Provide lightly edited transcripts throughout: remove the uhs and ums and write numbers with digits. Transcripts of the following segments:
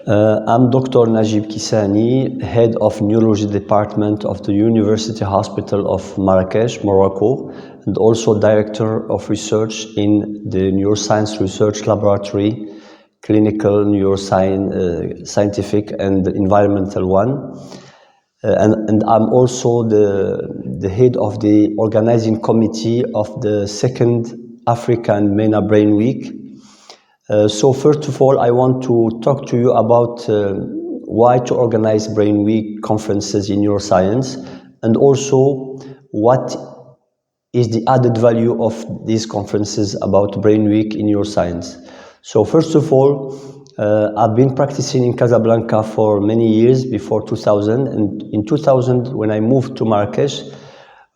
I'm Dr. Najib Kissani, head of neurology department of the University Hospital of Marrakech, Morocco, and also director of research in the Neuroscience Research Laboratory, clinical neuroscience, scientific and environmental one. And I'm also the head of the organizing committee of the second African MENA Brain Week. So first of all, I want to talk to you about why to organize Brain Week conferences in neuroscience, and also what is the added value of these conferences about Brain Week in neuroscience. So first of all, I've been practicing in Casablanca for many years before 2000, and in 2000, when I moved to Marrakech,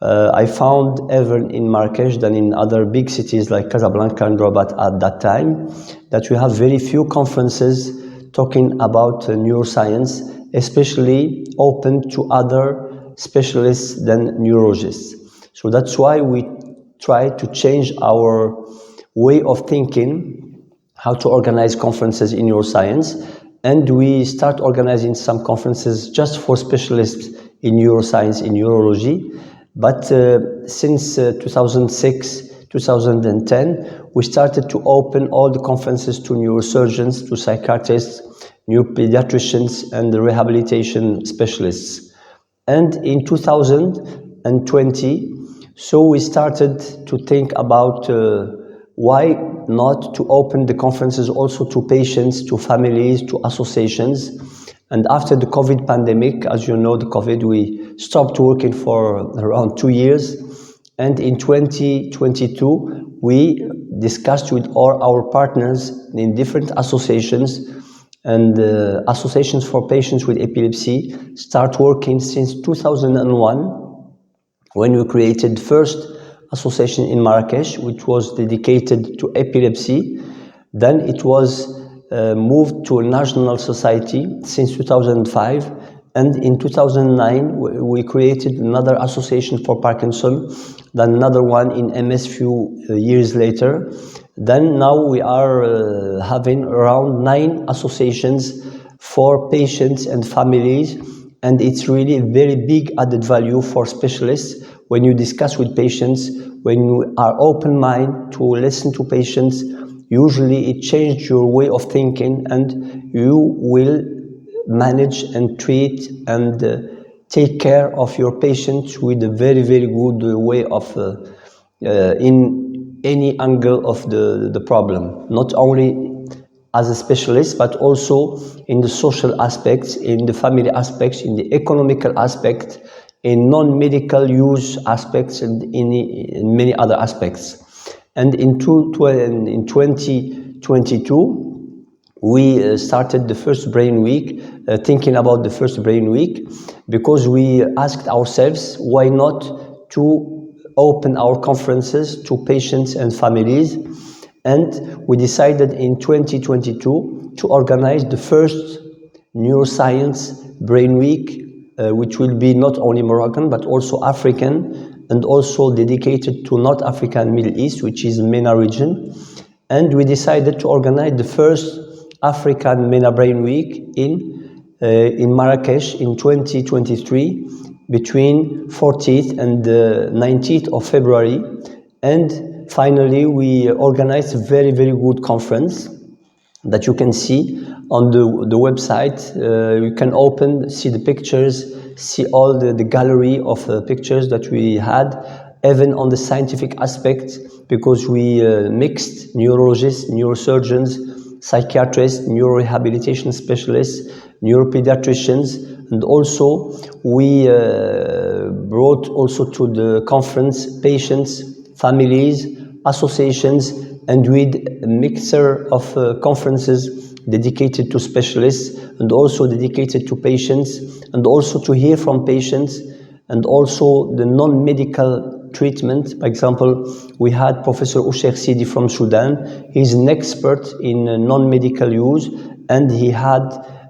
I found even in Marrakech than in other big cities like Casablanca and Rabat at that time, that we have very few conferences talking about neuroscience, especially open to other specialists than neurologists. So that's why we try to change our way of thinking, how to organize conferences in neuroscience, and we start organizing some conferences just for specialists in neuroscience, in neurology. But since 2006, 2010, we started to open all the conferences to neurosurgeons, to psychiatrists, neuropediatricians, and the rehabilitation specialists. And in 2020, so we started to think about why not to open the conferences also to patients, to families, to associations. And after the COVID pandemic, as you know, the COVID, we stopped working for around 2 years. And in 2022, we discussed with all our partners in different associations, and associations for patients with epilepsy start working since 2001, when we created the first association in Marrakech, which was dedicated to epilepsy. Then it was moved to a national society since 2005, and in 2009 we created another association for Parkinson, then another one in MS few years later. Then now we are having around 9 associations for patients and families, and it's really a very big added value for specialists when you discuss with patients, when you are open mind to listen to patients. Usually it changes your way of thinking, and you will manage and treat and take care of your patients with a very, very good way of in any angle of the problem, not only as a specialist, but also in the social aspects, in the family aspects, in the economical aspect, in non-medical use aspects, and in many other aspects. And in 2022, we started the first Brain Week, thinking about the first Brain Week, because we asked ourselves, why not to open our conferences to patients and families? And we decided in 2022 to organize the first Neuroscience Brain Week, which will be not only Moroccan, but also African, and also dedicated to North Africa and Middle East, which is the MENA region. And we decided to organize the first African MENA Brain Week in Marrakech in 2023, between 14th and 19th of February. And finally, we organized a very, very good conference that you can see on the website. You can see the pictures, see all the gallery of pictures that we had, even on the scientific aspect, because we mixed neurologists, neurosurgeons, psychiatrists, neurorehabilitation specialists, neuropediatricians, and also we brought also to the conference patients, families, associations, and with a mixture of conferences dedicated to specialists and also dedicated to patients, and also to hear from patients, and also the non-medical treatment. For example, we had Professor Usher Sidi from Sudan. He's an expert in non-medical use, and he had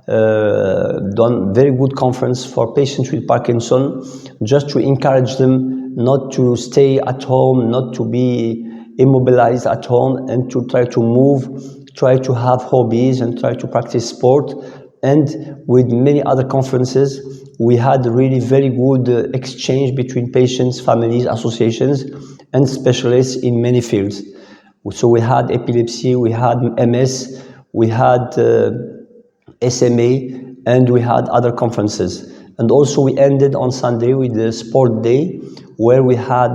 done very good conference for patients with Parkinson, just to encourage them not to stay at home, not to be immobilized at home, and to try to move, try to have hobbies, and try to practice sport and with many other conferences. We had really very good exchange between patients, families, associations, and specialists in many fields. So we had epilepsy, we had MS, we had SMA, and we had other conferences. And also we ended on Sunday with the sport day, where we had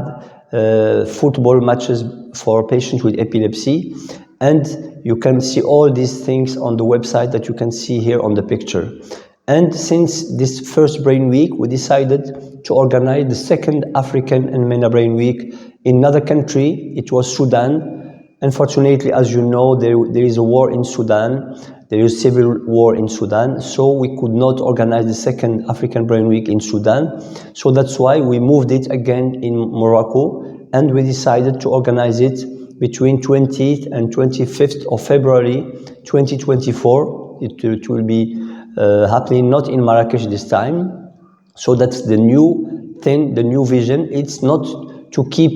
football matches for patients with epilepsy. And you can see all these things on the website that you can see here on the picture. And since this first Brain Week, we decided to organize the second African and MENA Brain Week in another country. It was Sudan. Unfortunately, as you know, there is a war in Sudan. There is civil war in Sudan, so we could not organize the second African Brain Week in Sudan. So that's why we moved it again in Morocco, and we decided to organize it between 20th and 25th of February 2024. It will be happening not in Marrakesh this time. So that's the new thing, the new vision. It's not to keep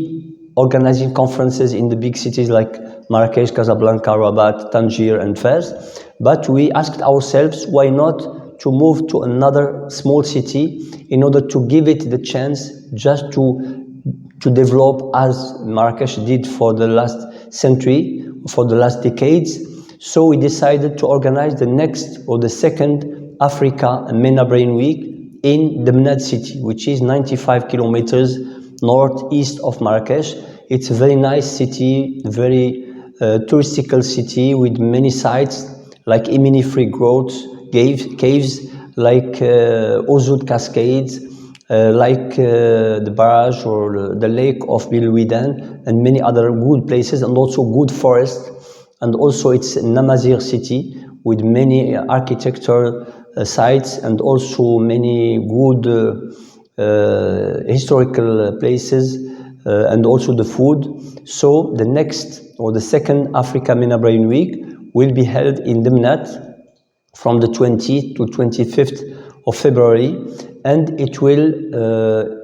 organizing conferences in the big cities like Marrakesh, Casablanca, Rabat, Tangier, and Fez, but we asked ourselves, why not to move to another small city in order to give it the chance just to develop as Marrakesh did for the last century, for the last decades. So we decided to organize the next or the second Africa and MENA Brain Week in Demnad city, which is 95 kilometers northeast of Marrakesh. It's a very nice city, very touristical city with many sites like Imini Free Growth, caves, like Ozud Cascades, like the barrage or the lake of Bilwidan, and many other good places, and also good forests. And also it's a Namazir city with many architectural sites, and also many good historical places, and also the food. So the next or the second Africa MENA Brain Week will be held in Demnat from the 20th to 25th of February, and it will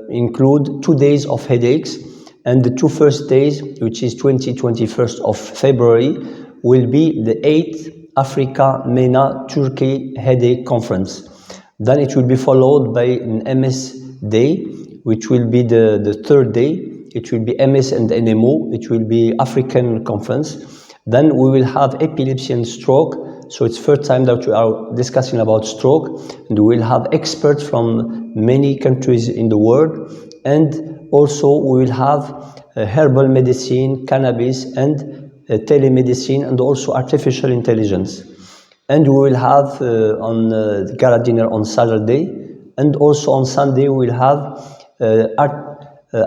include 2 days of headaches, and the 2 first days, which is 21st of February, will be the 8th Africa MENA Turkey Headache Conference. Then it will be followed by an MS Day, which will be the third day. It will be MS and NMO. It will be African conference. Then we will have epilepsy and stroke. So it's first time that we are discussing about stroke, and we will have experts from many countries in the world. And also we will have herbal medicine, cannabis, and telemedicine, and also artificial intelligence. And we will have on the gala dinner on Saturday, and also on Sunday we will have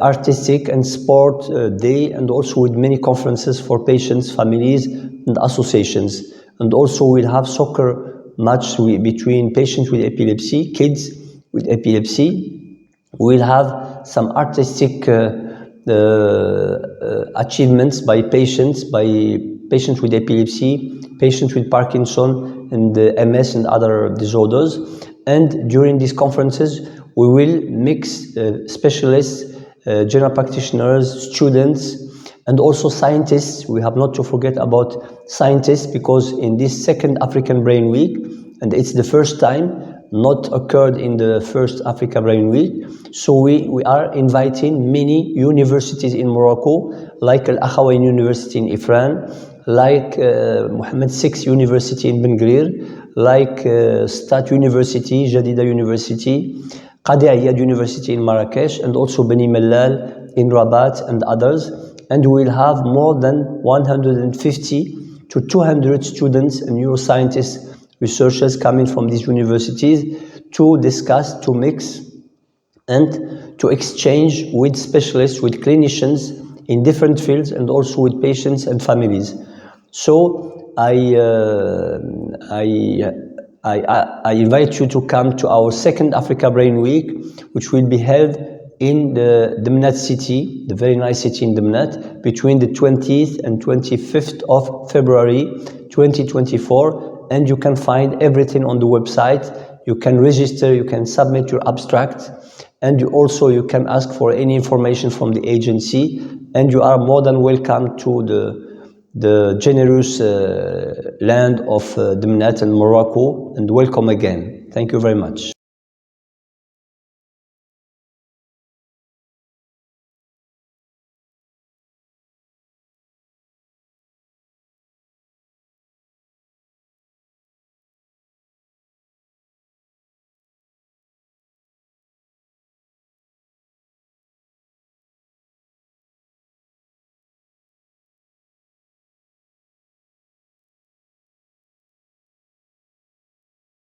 artistic and sport day, and also with many conferences for patients, families, and associations. And also we'll have soccer match between patients with epilepsy, kids with epilepsy. We'll have some artistic achievements by patients with epilepsy, patients with Parkinson and MS and other disorders. And during these conferences, we will mix specialists, general practitioners, students, and also scientists. We have not to forget about scientists, because in this second African Brain Week, and it's the first time, not occurred in the first Africa Brain Week, so we are inviting many universities in Morocco, like Al Akhawain University in Ifran, like Mohammed VI University in Ben Grir, like Stat University, Jadida University, Qadi Ayyad University in Marrakesh, and also Beni Mellal in Rabat, and others. And we will have more than 150 to 200 students and neuroscientists, researchers coming from these universities to discuss, to mix, and to exchange with specialists, with clinicians in different fields, and also with patients and families. So I invite you to come to our second Africa Brain Week, which will be held in the Demnat city, the very nice city in Demnat, between the 20th and 25th of February 2024. And you can find everything on the website. You can register, you can submit your abstract, and you can ask for any information from the agency, and you are more than welcome to the generous land of Dimnat and Morocco, and welcome again. Thank you very much.